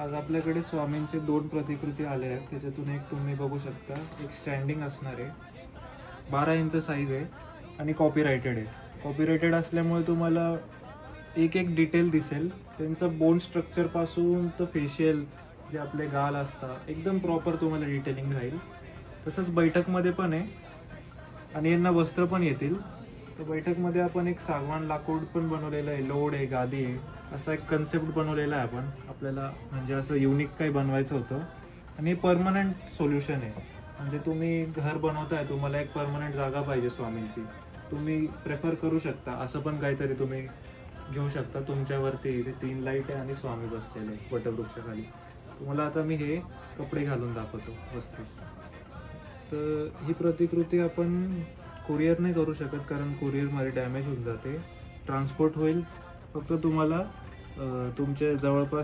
आज आपल्याकडे स्वामींचे 2 प्रतिकृती आले आहेत. त्याच्यातून एक तुम्ही बघू शकता, एक स्टँडिंग असणार आहे, 12 इंच साईज आहे आणि कॉपीराइटेड आहे. कॉपीराइटेड असल्यामुळे तुम्हाला एक एक डिटेल दिसेल. त्यांचं बोन स्ट्रक्चरपासून तर फेशियल जे आपले गाल असतात एकदम प्रॉपर तुम्हाला डिटेलिंग राहील. तसंच बैठकमध्ये पण आहे आणि यांना वस्त्र पण येतील. तर बैठकमध्ये आपण एक सागवान लाकूड पण बनवलेलं आहे, लोड आहे, गादी आहे, असा एक कन्सेप्ट बनवलेला आहे आपण. आपल्याला म्हणजे असं युनिक काही बनवायचं होतं आणि परमनंट सोल्युशन आहे. म्हणजे तुम्ही घर बनवताय, तुम्हाला एक परमनंट जागा पाहिजे स्वामींची, तुम्ही प्रेफर करू शकता असं पण काहीतरी तुम्ही घेऊ शकता. तुमच्यावरती इथे 3 लाईट आहे आणि स्वामी बसलेले वटवृक्षाखाली. तुम्हाला आता मी हे कपडे घालून दाखवतो वस्त्र. तर ही प्रतिकृती आपण कुरिअर नाही करू शकत कारण कुरिअरमध्ये डॅमेज होऊन जाते. ट्रान्सपोर्ट होईल, फक्त तुम्हाला तुमच्या जवळपास